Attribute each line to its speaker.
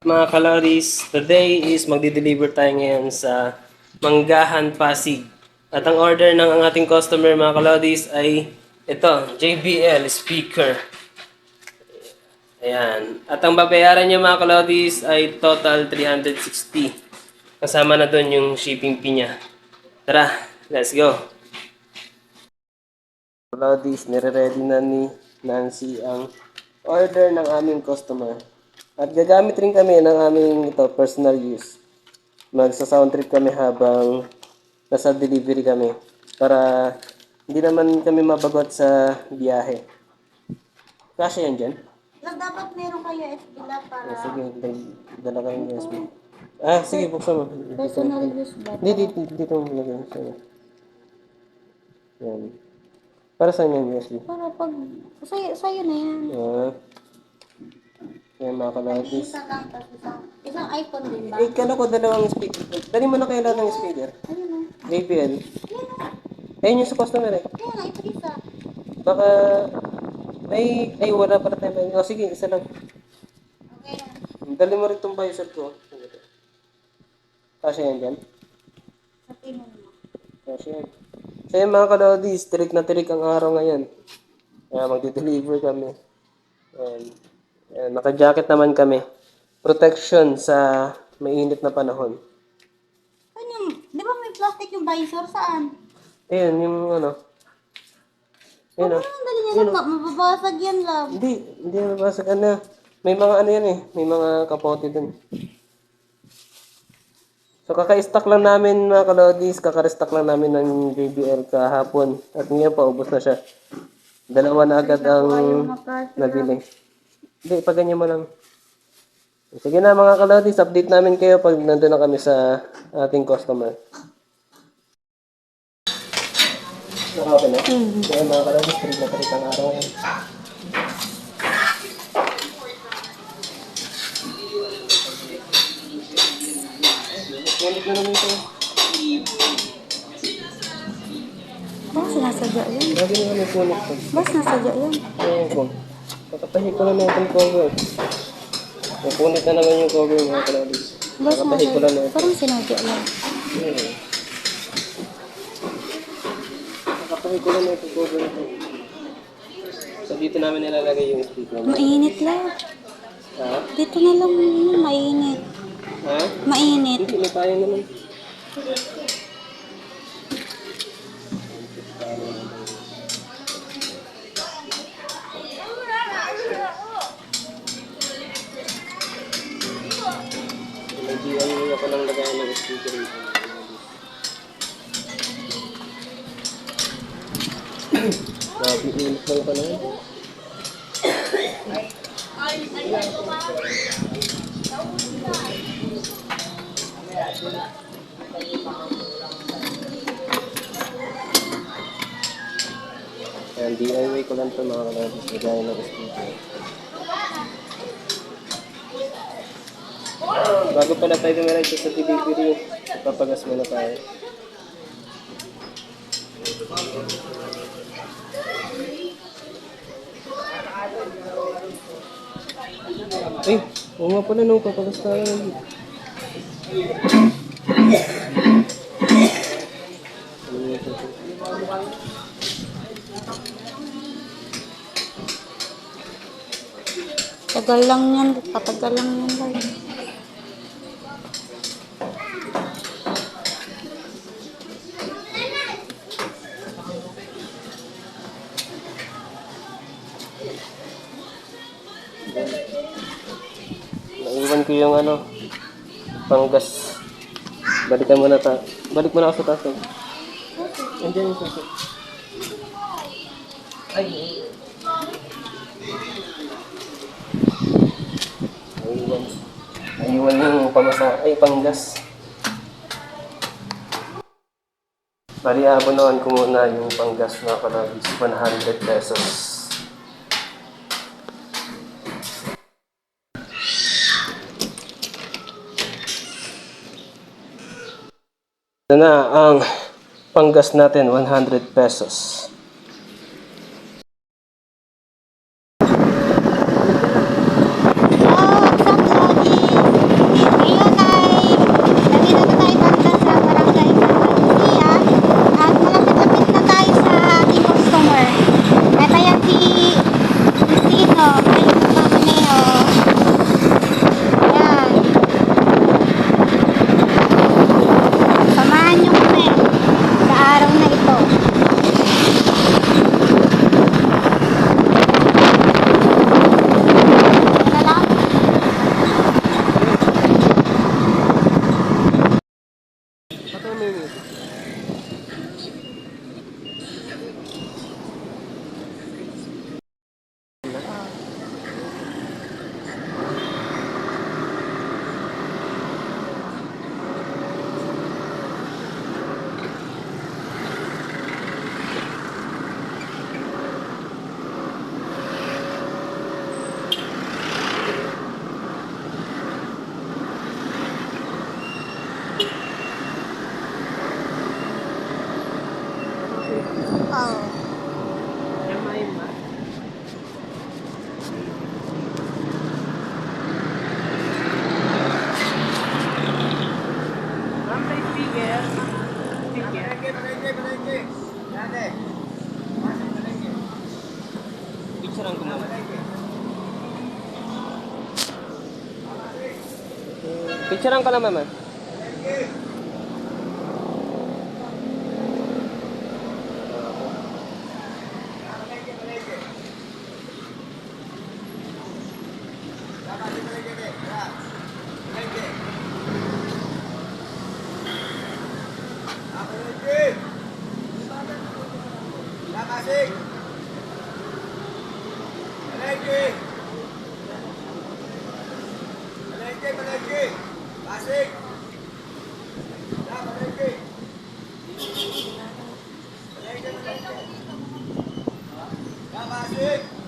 Speaker 1: Mga kaloris, today is magdi-deliver tayo ngayon sa Manggahan, Pasig. At ang order ng ang ating customer mga kaloris ay ito, JBL speaker. Ayan. At ang babayaran niya mga kaloris ay total 360. Kasama na doon yung shipping fee niya. Tara, let's go! Kaloris, nire-ready na ni Nancy ang order ng aming customer. At gagamit rin kami ng aming personal use. Magsa-sound trip kami habang nasa delivery kami para hindi naman kami mabagot sa biyahe. Kasi yan dyan?
Speaker 2: Dapat meron kayo FB Lab para
Speaker 1: Sige, dala kayong USB. Sige, buksan mo.
Speaker 2: personal use ba?
Speaker 1: Dito mo lagyan. Sige. Yan. Para saan yung USB?
Speaker 2: Para pag... Sa'yo na yan.
Speaker 1: Yan mga kalabis.
Speaker 2: Isa lang, tapos isang iPhone din ba?
Speaker 1: Kala ko dalawang speaker. Dali mo na kayo lahat ng speaker.
Speaker 2: Ayun na.
Speaker 1: JBL. Ayun yung sa customer eh.
Speaker 2: Ayun na, ito isa.
Speaker 1: Baka... Ay, wala para tayo. Sige, isa lang.
Speaker 2: Okay na.
Speaker 1: Dali mo rin itong visor ko. Kasi yan dyan.
Speaker 2: Sa pinon mo.
Speaker 1: Kasi yan. So yan mga kalodis, tirik na tirik ang araw ngayon. Kaya magdi-deliver kami. Ayan, naka-jacket naman kami. Protection sa mainit na panahon.
Speaker 2: Saan yung... Di ba may plastic yung visor? Saan?
Speaker 1: Ayan, yung ano. Ayan o.
Speaker 2: Ang dali niya na mababasag yan lang.
Speaker 1: Hindi na mabasag. Ano, may mga ano yan eh. May mga kapote dun. So, kaka-stock lang namin mga kalodis. Kaka-restock lang namin ng JBL kahapon. At ngayon pa, ubos na siya. Dalawa na agad ang nabili. Hindi, pag ganyan mo lang. Sige na mga kalodis, update namin kayo pag nandun na kami sa ating customer. Okay na? Kaya mga kalodis, trip na trip ang araw yan. Ulit na naman ito.
Speaker 2: Bakit sinasadya yan?
Speaker 1: Lagi na kami punit ko.
Speaker 2: Bakit sinasadya yan?
Speaker 1: Ayan ko. Kakatahi ko lang natin cover. Napunit na naman yung cover mga kalodis.
Speaker 2: Bakit
Speaker 1: Kakatahi ko lang
Speaker 2: sinasadya?
Speaker 1: natin.
Speaker 2: Parang sinadya lang.
Speaker 1: Ayan. Kakatahi ko lang natin cover ito. So dito namin nilalagay yung speaker.
Speaker 2: Mainit lang.
Speaker 1: Ha?
Speaker 2: Dito na lang mainit.
Speaker 1: Ha?
Speaker 2: Mainit.
Speaker 1: Hindi na tayo naman. Nag-DIY ako ng lagayan ng speaker dito. Grabe, init lang pala yun. Ayan, DIY ko lang ito mga kalabis. Lagayan ng speaker. Bago pala tayo dumiretso sa delivery, papagas muna tayo. Ay, oo nga pala nung papagas tayo.
Speaker 2: Tagal lang yan. Patagal lang yan lang.
Speaker 1: Naiwan ko yung ano, panggas. Balikan mo na ta. Balik mo na ako sa taas. Andiyan yung susi. Ay. Naiwan. Naiwan yung pamasa. Ay, panggas. Bali, abonohan ko muna yung panggas na kalabis. 100 pesos. Ito na ang panggas natin, 100 pesos.
Speaker 2: What's up, lagi?
Speaker 1: Picturean ka lang, mama.
Speaker 3: Nakasig! Malengke! Malengke, malengke! Pasig! Ya, malengke! Malengke, malengke! Ya, Pasig!